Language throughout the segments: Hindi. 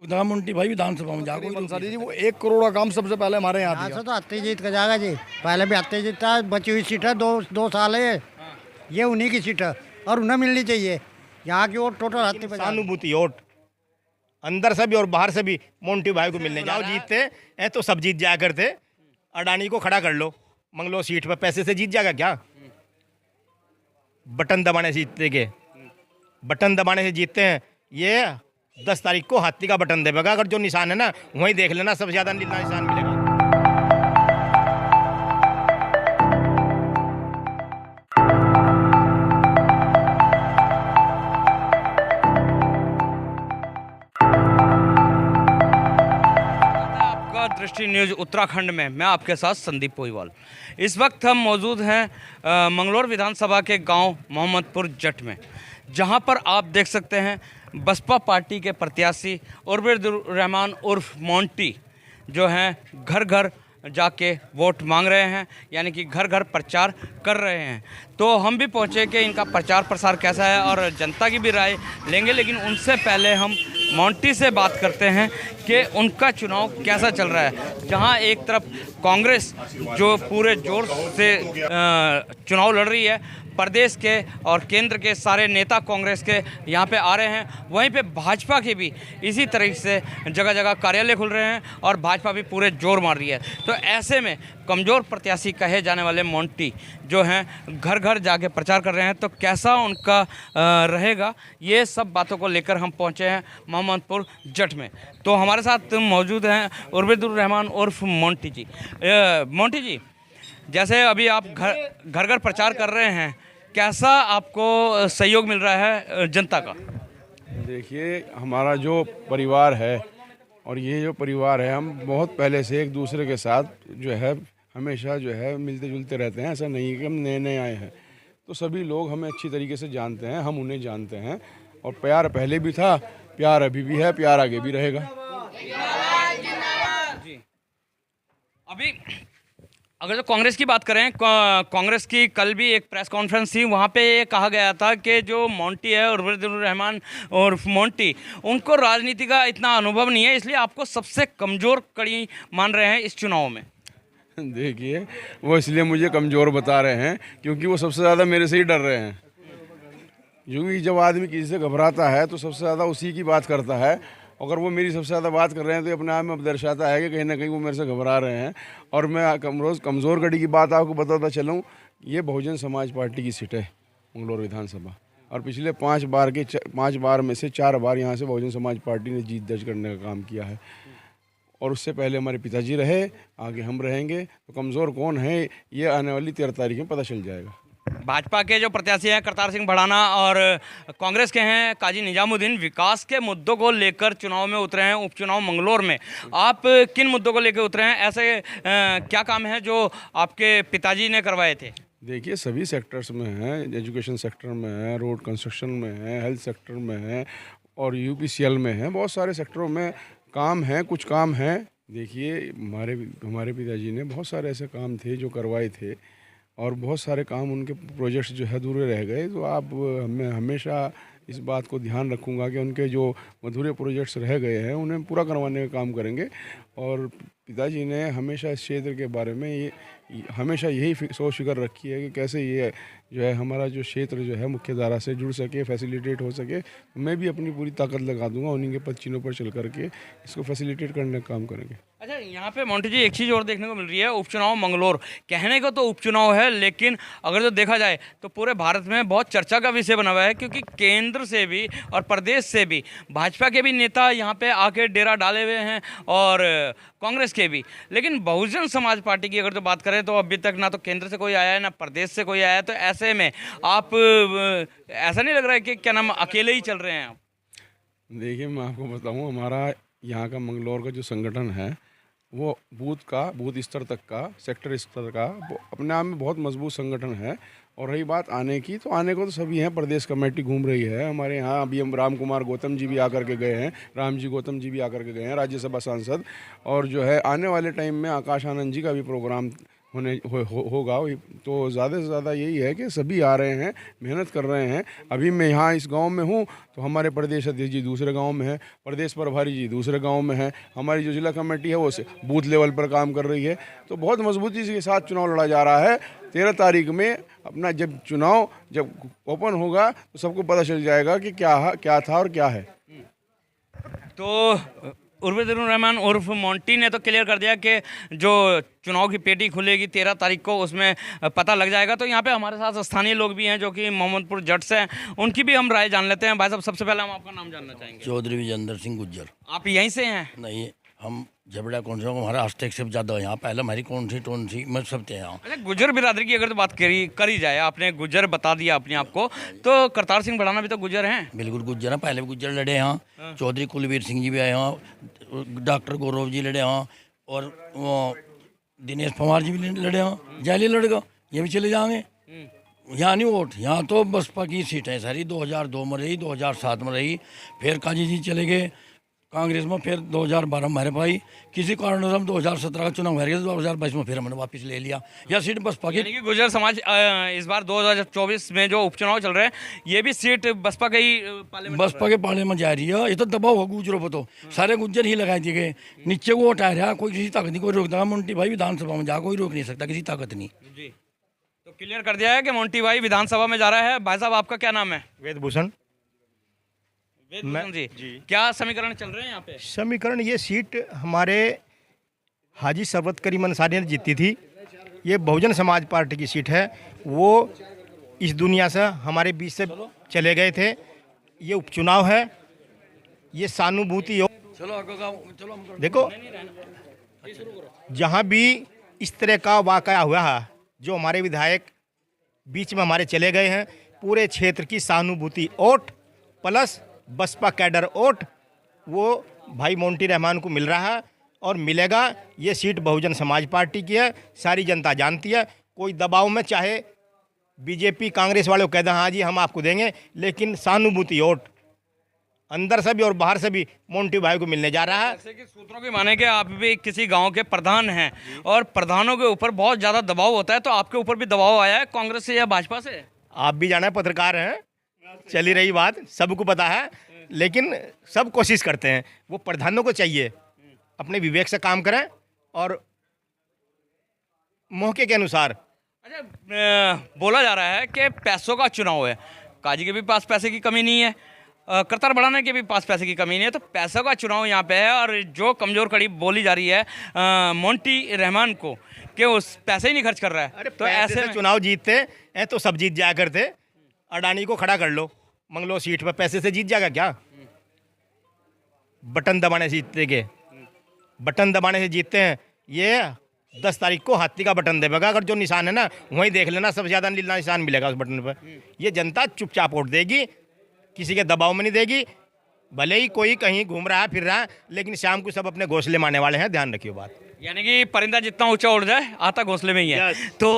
मुंटी भाई विधानसभा में जाको अंसारी जी, वो 1 करोड़ का काम सबसे पहले हमारे यहाँ यहाँ दिया। से तो हत्ते जीत कर जाएगा जी। पहले भी हत्ते जीतता है, बची हुई सीट है, दो साल है ये उन्हीं की सीट है और उन्हें मिलनी चाहिए। यहाँ की वोट टोटल हत्ते पे सहानुभूति वोट अंदर से भी और बाहर से भी मोंटी भाई को मिलने जाओ। जीतते हैं तो सब जीत जाया करते। अडानी को खड़ा कर लो मंगलो सीट पर, पैसे से जीत जाएगा क्या? बटन दबाने से जीतते के, बटन दबाने से जीतते हैं। ये 10 तारीख को हाथी का बटन दबेगा, अगर जो निशान है ना वहीं देख लेना, सबसे ज्यादा निशान मिलेगा। आपका दृष्टि न्यूज उत्तराखंड में मैं आपके साथ संदीप पोईवाल। इस वक्त हम मौजूद हैं मंगलौर विधानसभा के गांव मोहम्मदपुर जट में, जहां पर आप देख सकते हैं बसपा पार्टी के प्रत्याशी उर्बिदुर रहमान उर्फ मोंटी जो हैं घर घर जाके वोट मांग रहे हैं, यानी कि घर घर प्रचार कर रहे हैं। तो हम भी पहुंचे कि इनका प्रचार प्रसार कैसा है और जनता की भी राय लेंगे, लेकिन उनसे पहले हम मोंटी से बात करते हैं कि उनका चुनाव कैसा चल रहा है। जहां एक तरफ कांग्रेस जो पूरे जोर से चुनाव लड़ रही है, प्रदेश के और केंद्र के सारे नेता कांग्रेस के यहाँ पे आ रहे हैं, वहीं पे भाजपा के भी इसी तरीके से जगह जगह कार्यालय खुल रहे हैं और भाजपा भी पूरे जोर मार रही है। तो ऐसे में कमज़ोर प्रत्याशी कहे जाने वाले मोंटी जो हैं घर घर जाके प्रचार कर रहे हैं, तो कैसा उनका रहेगा, ये सब बातों को लेकर हम पहुँचे हैं मोहम्मदपुर जट में। तो हमारे साथ मौजूद हैं उर्बिदुर रहमान उर्फ मोंटी जी। मोंटी जी, जैसे अभी आप घर घर प्रचार कर रहे हैं, कैसा आपको सहयोग मिल रहा है जनता का? देखिए, हमारा जो परिवार है और ये जो परिवार है, हम बहुत पहले से एक दूसरे के साथ जो है हमेशा जो है मिलते जुलते रहते हैं। ऐसा नहीं है कि हम नए नए आए हैं। तो सभी लोग हमें अच्छी तरीके से जानते हैं, हम उन्हें जानते हैं, और प्यार पहले भी था, प्यार अभी भी है, प्यार आगे भी रहेगा। जी, अभी अगर जो कांग्रेस की बात करें, कांग्रेस की कल भी एक प्रेस कॉन्फ्रेंस थी, वहाँ पे ये कहा गया था कि जो मोंटी है उर्बिदुर रहमान और मोंटी, उनको राजनीति का इतना अनुभव नहीं है, इसलिए आपको सबसे कमज़ोर कड़ी मान रहे हैं इस चुनाव में। देखिए, वो इसलिए मुझे कमज़ोर बता रहे हैं क्योंकि वो सबसे ज़्यादा मेरे से ही डर रहे हैं। क्योंकि जब आदमी किसी से घबराता है तो सबसे ज़्यादा उसी की बात करता है। अगर वो मेरी सबसे ज़्यादा बात कर रहे हैं तो अपने आप में दर्शाता है कि कहीं ना कहीं वो मेरे से घबरा रहे हैं। और मैं रोज़ कमज़ोर कड़ी की बात आपको बताता चलूँ, ये बहुजन समाज पार्टी की सीट है मंगलौर विधानसभा, और पिछले 5 बार में से 4 बार यहाँ से बहुजन समाज पार्टी ने जीत दर्ज करने का काम किया है। और उससे पहले हमारे पिताजी रहे, आगे हम रहेंगे। तो कमज़ोर कौन है ये आने वाली 13 तारीख में पता चल जाएगा। भाजपा के जो प्रत्याशी हैं करतार सिंह भड़ाना और कांग्रेस के हैं काजी निजामुद्दीन, विकास के मुद्दों को लेकर चुनाव में उतरे हैं, उपचुनाव मंगलौर में। आप किन मुद्दों को लेकर उतरे हैं? ऐसे क्या काम है जो आपके पिताजी ने करवाए थे? देखिए, सभी सेक्टर्स में हैं, एजुकेशन सेक्टर में है, रोड कंस्ट्रक्शन में है, हेल्थ सेक्टर में है और यूपीसीएल में है। बहुत सारे सेक्टरों में काम है, कुछ काम है। देखिए, हमारे पिताजी ने बहुत सारे ऐसे काम थे जो करवाए थे और बहुत सारे काम उनके प्रोजेक्ट्स जो है अधूरे रह गए। तो मैं हमेशा इस बात को ध्यान रखूंगा कि उनके जो अधूरे प्रोजेक्ट्स रह गए हैं उन्हें पूरा करवाने का काम करेंगे। और पिताजी ने हमेशा इस क्षेत्र के बारे में हमेशा यही सोच फिक्र रखी है कि कैसे ये जो है हमारा जो क्षेत्र जो है मुख्य धारा से जुड़ सके, फैसिलिटेट हो सके। मैं भी अपनी पूरी ताकत लगा दूंगा, उन्हीं के पदचिन्हों पर चल करके इसको फैसिलिटेट करने का काम करेंगे। अच्छा, यहाँ पे मोंटी जी एक चीज़ और देखने को मिल रही है, उपचुनाव मंगलौर कहने को तो उपचुनाव है, लेकिन अगर जो देखा जाए तो पूरे भारत में बहुत चर्चा का विषय बना हुआ है, क्योंकि केंद्र से भी और प्रदेश से भी भाजपा के भी नेता यहाँ पे आके डेरा डाले हुए हैं और कांग्रेस के भी। लेकिन बहुजन समाज पार्टी की अगर तो बात करें तो अभी तक ना तो केंद्र से कोई आया है ना प्रदेश से कोई आया है। तो ऐसे में आप ऐसा नहीं लग रहा है कि क्या नाम अकेले ही चल रहे हैं आप? देखिए, मैं आपको बताऊँ, हमारा यहाँ का मंगलौर का जो संगठन है वो बूथ स्तर तक का, सेक्टर स्तर का, वो अपने आप में बहुत मजबूत संगठन है। और रही बात आने की, तो आने को तो सभी हैं, प्रदेश कमेटी घूम रही है हमारे यहाँ। अभी हम राम कुमार गौतम जी भी आकर के गए हैं, गौतम जी भी आकर के गए हैं, राज्यसभा सांसद। और जो है आने वाले टाइम में आकाश आनंद जी का भी प्रोग्राम होगा। तो ज़्यादा से ज़्यादा यही है कि सभी आ रहे हैं, मेहनत कर रहे हैं। अभी मैं यहाँ इस गांव में हूँ तो हमारे प्रदेश अध्यक्ष जी दूसरे गांव में है, प्रदेश प्रभारी जी दूसरे गांव में है, हमारी जो जिला कमेटी है वो बूथ लेवल पर काम कर रही है। तो बहुत मजबूती के साथ चुनाव लड़ा जा रहा है। 13 तारीख में अपना जब चुनाव जब ओपन होगा तो सबको पता चल जाएगा कि क्या था और क्या है। तो उर्विदुर रहमान उर्फ मोंटी ने तो क्लियर कर दिया कि जो चुनाव की पेटी खुलेगी 13 तारीख को, उसमें पता लग जाएगा। तो यहाँ पे हमारे साथ स्थानीय लोग भी हैं जो कि मोहम्मदपुर जट से हैं, उनकी भी हम राय जान लेते हैं। भाई साहब, सबसे पहले हम आपका नाम जानना चाहेंगे। चौधरी विजेंद्र सिंह गुज्जर। आप यहीं से हैं? नहीं, हम झबड़ा कौन सा हमारा आस्टेक से ज़्यादा है यहाँ। पहले हमारी कौन सी मैं सब थे यहाँ। अच्छा, गुज्जर बिरादरी की अगर तो बात करी जाए, आपने गुज्जर बता दिया अपने आप को, तो करतार सिंह भड़ाना भी तो गुज्जर हैं। बिल्कुल गुज्जर हैं, पहले भी गुज्जर लड़े यहाँ। चौधरी कुलवीर सिंह जी भी आए यहाँ, डॉक्टर गौरव जी लड़े यहाँ, और वो दिनेश पवार जी भी लड़े यहाँ। जैली लड़ेगा, ये भी चले जाएंगे। यहाँ नहीं वोट, यहाँ तो बसपा की सीट है सारी। 2002 में रही, 2007 में रही, फिर काजी जी चले गए कांग्रेस में, फिर 2012 में हमारे पाई। किसी कारण से हम 2017 का चुनाव हार गए, 2022 में फिर हमने वापस ले लिया। यह सीट बसपा की। यानी कि गुर्जर समाज इस बार 2024 में जो उपचुनाव चल रहे हैं, ये भी सीट बसपा के ही बसपा के पाले में जा रही है। ये तो दबाव हो गुजरों पर, तो सारे गुज्जर ही लगाए दिए गए। नीचे को वोट आ रहा, कोई किसी ताकत नहीं कोई रोक देगा। मोंटी भाई विधानसभा में जा, कोई रोक नहीं सकता, किसी ताकत नहीं। जी, तो क्लियर कर दिया है कि मोंटी भाई विधानसभा में जा रहा है। भाई साहब, आपका क्या नाम है? वेदभूषण। जी, क्या समीकरण चल रहे हैं यहाँ पे? समीकरण, ये सीट हमारे हाजी सरबत करीम अंसारी ने जीती थी। ये बहुजन समाज पार्टी की सीट है। वो इस दुनिया से हमारे बीच से चले गए थे। ये उपचुनाव है, ये सहानुभूति हो। चलो देखो, जहाँ भी इस तरह का वाकया हुआ है, जो हमारे विधायक बीच में हमारे चले गए हैं, पूरे क्षेत्र की सहानुभूति vote plus Baspa cadre vote वो भाई मोंटी रहमान को मिल रहा है और मिलेगा। ये सीट बहुजन समाज पार्टी की है, सारी जनता जानती है। कोई दबाव में चाहे बीजेपी कांग्रेस वाले को कह दें हाँ जी हम आपको देंगे, लेकिन सहानुभूति वोट अंदर से भी और बाहर से भी मोंटी भाई को मिलने जा रहा है। जैसे कि सूत्रों की माने कि आप भी किसी गांव के प्रधान हैं और प्रधानों के ऊपर बहुत ज़्यादा दबाव होता है, तो आपके ऊपर भी दबाव आया है कांग्रेस से या भाजपा से? आप भी जाना है, पत्रकार हैं, चली रही बात सबको पता है, लेकिन सब कोशिश करते हैं। वो प्रधानों को चाहिए अपने विवेक से काम करें और मौके के अनुसार। अच्छा, बोला जा रहा है कि पैसों का चुनाव है, काजी के भी पास पैसे की कमी नहीं है, करतार बढ़ाने के भी पास पैसे की कमी नहीं है, तो पैसों का चुनाव यहाँ पे है। और जो कमज़ोर कड़ी बोली जा रही है मोंटी रहमान को कि उस पैसे ही नहीं खर्च कर रहा है। अरे तो ऐसे में चुनाव जीतते हैं तो सब जीत जाया करते। अडानी को खड़ा कर लो मंगलो सीट पर, पैसे से जीत जाएगा क्या? बटन दबाने से जीतते के, बटन दबाने से जीतते हैं। ये 10 तारीख को हाथी का बटन दबेगा, अगर जो निशान है ना वहीं देख लेना, सबसे ज़्यादा नीला निशान मिलेगा उस बटन पर। ये जनता चुपचाप वोट देगी, किसी के दबाव में नहीं देगी। भले ही कोई कहीं घूम रहा है फिर रहा है, लेकिन शाम को सब अपने घोंसले मारने वाले हैं, ध्यान रखियो बात। यानी कि परिंदा जितना ऊंचा उड़ जाए आता घोंसले में ही है। तो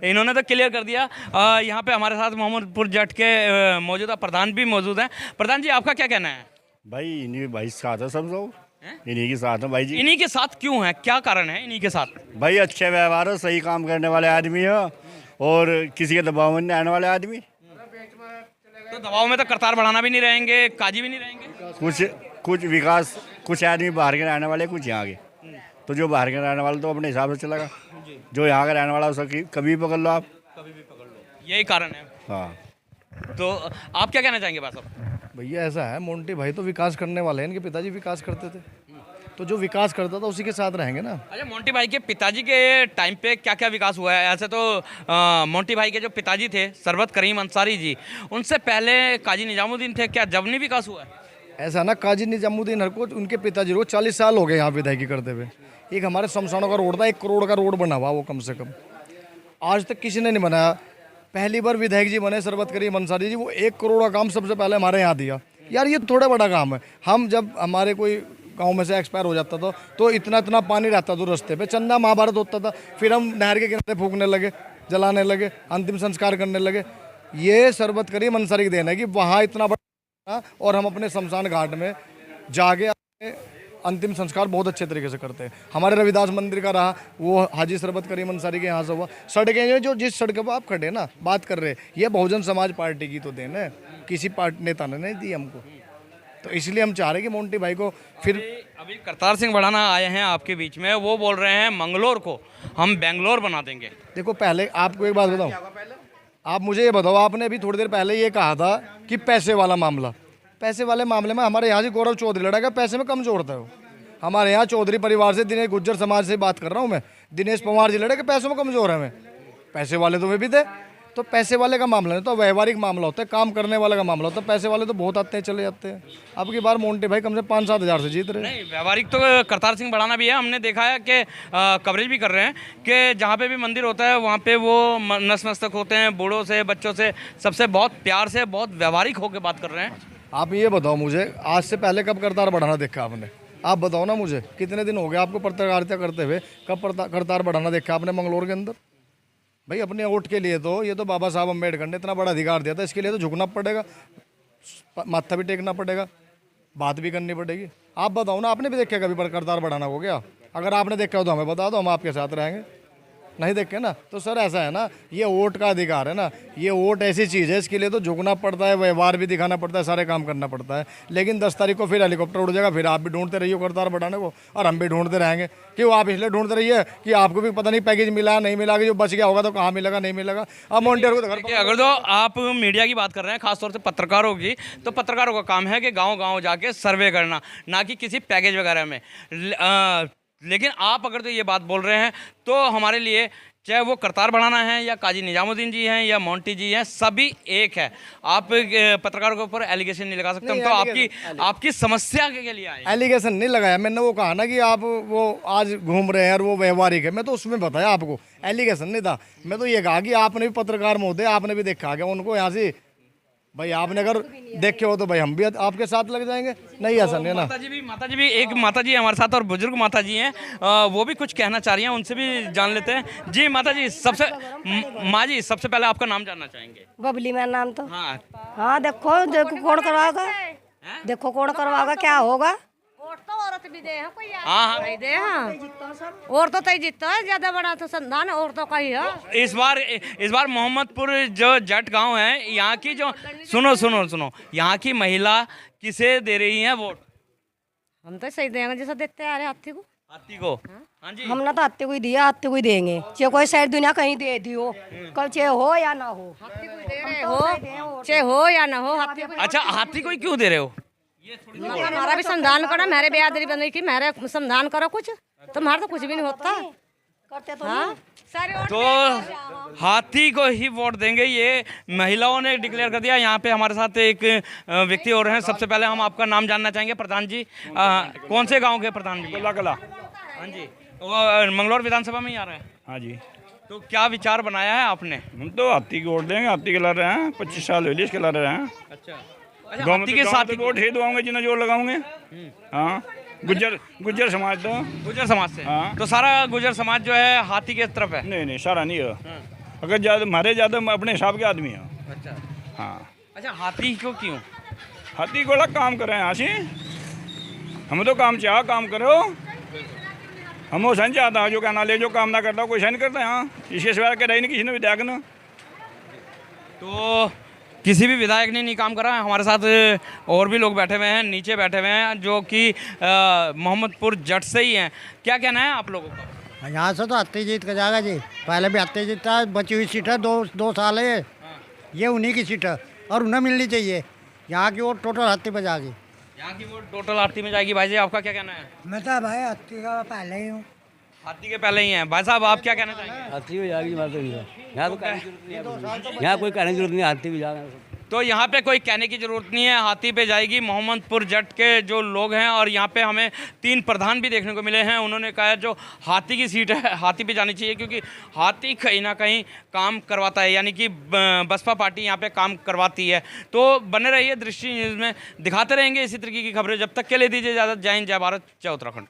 इन्होंने तो क्लियर कर दिया। यहाँ पे हमारे साथ मोहम्मदपुर जट के मौजूदा प्रधान भी मौजूद हैं। प्रधान जी, आपका क्या कहना है? भाई इन्हीं भाई साथ है सब लोग, इन्हीं के साथ है भाई जी। इन्हीं के साथ क्यों है, क्या कारण है इन्हीं के साथ? भाई अच्छे व्यवहार है, सही काम करने वाले आदमी है और किसी के दबाव में नहीं आने वाले आदमी। तो दबाव में तो करतार बढ़ाना भी नहीं रहेंगे, काजी भी नहीं रहेंगे। कुछ विकास, कुछ आदमी बाहर के रहने वाले, कुछ यहाँ के। तो जो बाहर के रहने वाले तो अपने हिसाब से चलेगा, जो यहाँ का रहने वाला उसका कभी भी पकड़ लो आप, कभी भी पकड़ लो, यही कारण है। हाँ, तो आप क्या कहना चाहेंगे भाई साहब? भैया ऐसा है, मोंटी भाई तो विकास करने वाले हैं, इनके पिताजी विकास करते थे, तो जो विकास करता था उसी के साथ रहेंगे ना। अच्छा, मोंटी भाई के पिताजी के टाइम पे क्या क्या विकास हुआ है? ऐसे तो मोंटी भाई के जो पिताजी थे सरबत करीम अंसारी जी, उनसे पहले काजी निजामुद्दीन थे, क्या जब नहीं विकास हुआ है? ऐसा ना, काजी निजामुद्दीन हरको उनके पिताजी को 40 साल हो गए यहाँ विधायकी करते हुए। एक हमारे शमशानों का रोड था, 1 करोड़ का रोड बना हुआ वो, कम से कम आज तक किसी ने नहीं बनाया। पहली बार विधायक जी बने सरबत करीम अंसारी जी, वो 1 करोड़ का काम सबसे पहले हमारे यहाँ दिया। यार ये थोड़ा बड़ा काम है। हम जब हमारे कोई गांव में से एक्सपायर हो जाता था तो इतना पानी रहता था रास्ते पे, चंदा महाभारत होता था, फिर हम नहर के किनारे फूकने लगे, जलाने लगे, अंतिम संस्कार करने लगे। ये सरबत करीम अंसारी की देन है कि वहाँ इतना बड़ा और हम अपने शमशान घाट में जाके अंतिम संस्कार बहुत अच्छे तरीके से करते हैं। हमारे रविदास मंदिर का रहा, वो हाजी सरबत करीम अंसारी के यहाँ से हुआ। सड़कें जो जिस सड़क पर आप खड़े ना बात कर रहे, ये बहुजन समाज पार्टी की तो देन है, किसी पार्टी नेता ने नहीं दी हमको। तो इसलिए हम चाह रहे हैं कि मोंटी भाई को फिर अभी करतार सिंह भड़ाना आए हैं आपके बीच में, वो बोल रहे हैं मंगलोर को हम बेंगलोर बना देंगे। देखो, पहले आपको एक बात बताऊं, आप मुझे ये बताओ, आपने अभी थोड़ी देर पहले ये कहा था कि पैसे वाला मामला, पैसे वाले मामले में हमारे यहाँ से गौरव चौधरी लड़ा, पैसे में कम जोड़ता है वो। हमारे यहाँ चौधरी परिवार से, दिनेश गुज्जर समाज से बात कर रहा हूँ मैं, दिनेश पवार जी लड़े कि पैसों में कमजोर है मैं, पैसे वाले तो वे भी थे। तो पैसे वाले का मामला नहीं, तो व्यवहारिक मामला होता है, काम करने वाले का मामला होता है। पैसे वाले तो बहुत आते हैं चले जाते हैं। अब की बार मोंटी भाई कम से 5-7 हज़ार से जीत रहे हैं। नहीं, व्यावहारिक तो करतार सिंह भड़ाना भी है, हमने देखा है कि कवरेज भी कर रहे हैं कि जहाँ पे भी मंदिर होता है वहाँ पे वो नतमस्तक होते हैं, बूढ़ों से बच्चों से सबसे बहुत प्यार से, बहुत व्यवहारिक होकर बात कर रहे हैं। आप ये बताओ मुझे, आज से पहले कब करतार बढ़ाना देखा आपने? आप बताओ ना मुझे, कितने दिन हो गए आपको पत्रकारिता करते हुए, कब करतार बढ़ाना देखा आपने मंगलोर के अंदर? भाई अपने वोट के लिए तो ये तो बाबा साहब अम्बेडकर ने इतना बड़ा अधिकार दिया था, इसके लिए तो झुकना पड़ेगा, माथा भी टेकना पड़ेगा, बात भी करनी पड़ेगी। आप बताओ ना, आपने भी देखा कभी करतार बढ़ाना हो गया? अगर आपने देखा हो तो हमें बता दो, हम आपके साथ रहेंगे। नहीं देखे ना, तो सर ऐसा है ना, ये वोट का अधिकार है ना, ये वोट ऐसी चीज़ है, इसके लिए तो झुकना पड़ता है, व्यवहार भी दिखाना पड़ता है, सारे काम करना पड़ता है। लेकिन 10 तारीख को फिर हेलीकॉप्टर उड़ जाएगा, फिर आप भी ढूंढते रहिए करतार बढ़ाने को, और हम भी ढूंढते रहेंगे। क्यों? आप इसलिए ढूंढते रहिए कि आपको भी पता नहीं पैकेज मिला नहीं मिला, कि जो बच गया होगा तो कहाँ मिलेगा नहीं मिलेगा। अब मोन्टेर को देखिए, अगर तो आप मीडिया की बात कर रहे हैं, खासतौर से पत्रकारों की, तो पत्रकारों का काम है कि गाँव-गाँव जाके सर्वे करना, ना कि किसी पैकेज वगैरह में। लेकिन आप अगर तो ये बात बोल रहे हैं तो हमारे लिए चाहे वो करतार बढ़ाना है या काजी निजामुद्दीन जी हैं या मोंटी जी हैं, सभी एक है। आप पत्रकारों के ऊपर एलिगेशन नहीं लगा सकते। हम तो आपकी समस्या के लिए आए। एलिगेशन नहीं लगाया मैंने, वो कहा ना कि आप वो आज घूम रहे हैं और वो व्यवहारिक है, मैं तो उसमें बताया आपको, एलिगेशन नहीं था। मैं तो ये कहा कि आपने भी पत्रकार महोदय, आपने भी देखा क्या उनको यहाँ से? भाई आपने अगर देखे हो तो भाई हम भी आपके साथ लग जाएंगे। नहीं ऐसा नहीं है ना। माता जी भी एक माता जी हमारे साथ और बुजुर्ग माता जी हैं, वो भी कुछ कहना चाह रही हैं, उनसे भी जान लेते हैं। जी माता जी, माँ जी सबसे पहले आपका नाम जानना चाहेंगे। बबली मेरा नाम तो। हाँ देखो कौन करवाएगा, देखो कौन करवाएगा, क्या होगा। औरत भी दे कोई हाँ दे, औरतों तो जीतता है, ज्यादा बड़ा तो संधान औरतों का ही है। इस बार मोहम्मदपुर जो जट गांव है, यहाँ की जो सुनो यहाँ की महिला किसे दे रही है वोट? हम तो सही देंगे जैसा देते आ रहे हाथी को। हाँ जी, हमने तो हाथी को ही दिया, हाथी को ही देंगे, चाहे कोई सारी दुनिया कहीं दे दियो, कल चाहे हो या ना हो, चाहे हो या ना हो हाथी। अच्छा, हाथी को ही क्यों दे रहे हो? हमारा भी संधान करो, मेरे बिरादरी बंदी की मेरे संधान करो कुछ, तुम्हारा तो कुछ भी नहीं होता करते तो हाँ? तो हाथी को ही वोट देंगे, ये महिलाओं ने डिक्लेयर कर दिया। यहाँ पे हमारे साथ एक व्यक्ति और हैं। सबसे पहले हम आपका नाम जानना चाहेंगे। प्रधान जी, कौन से गांव के प्रधान जी? कला। हाँ जी, वो मंगलौर विधानसभा में ही आ रहे हैं। हाँ जी। तो क्या विचार बनाया है आपने? हम तो हाथी को वोट देंगे, हाथी के ला रहे हैं, 25 साल हुए इसके ला रहे हैं। अच्छा, हाथी के साथ वोट ही दवाऊंगे, जिन्हें जोर लगाऊंगे। हाँ, गुज्जर समाज तो गुजर समाज से। हाँ। तो सारा गुजर समाज जो है हाथी के तरफ है? नहीं सारा नहीं है। अगर ज़्यादा हमारे ज़्यादा अपने हिसाब के आदमी हैं। अच्छा हाँ। अच्छा, हाथी को क्यों? हाथी को काम कर रहे हैं हाथी, हम तो काम चाह काम करो, हम वो सन चाहता जो कहना ले, जो काम ना करता कोई सन करता है। हाँ, इसके सिवाय कह रही नहीं किसी ने विधायक ने। तो किसी भी विधायक ने नहीं काम करा। हमारे साथ और भी लोग बैठे हुए हैं, नीचे बैठे हुए हैं, जो कि मोहम्मदपुर जट से ही हैं। क्या कहना है आप लोगों का? यहाँ से तो हाथी जीत कर जाएगा जी, पहले भी हाथी जीतता, बची हुई सीट है, दो साल है ये उन्हीं की सीट है और उन्हें मिलनी चाहिए। यहाँ की वोट टोटल हाथी पे जाएगी, यहाँ की वोट टोटल हाथी में जाएगी। भाई जी, आपका क्या कहना है? मैं तो भाई हाथी का पहले ही हूँ, हाथी के पहले ही हैं। भाई साहब, आप क्या कहना चाहेंगे? हाथी भी जाएगी, यहाँ कोई कहने की जरूरत नहीं, हाथी भी जाएगा। तो यहाँ पे कोई कहने की ज़रूरत नहीं है, हाथी पे जाएगी। मोहम्मदपुर जट के जो लोग हैं, और यहाँ पे हमें 3 प्रधान भी देखने को मिले हैं, उन्होंने कहा जो हाथी की सीट है हाथी पे जानी चाहिए, क्योंकि हाथी कहीं ना कहीं काम करवाता है, यानी कि बसपा पार्टी यहाँ पे काम करवाती है। तो बने रहिए दृष्टि न्यूज़ में, दिखाते रहेंगे इसी तरीके की खबरें। जब तक के लिए दीजिए इजाज़त। जय हिंद, जय भारत, जय उत्तराखंड।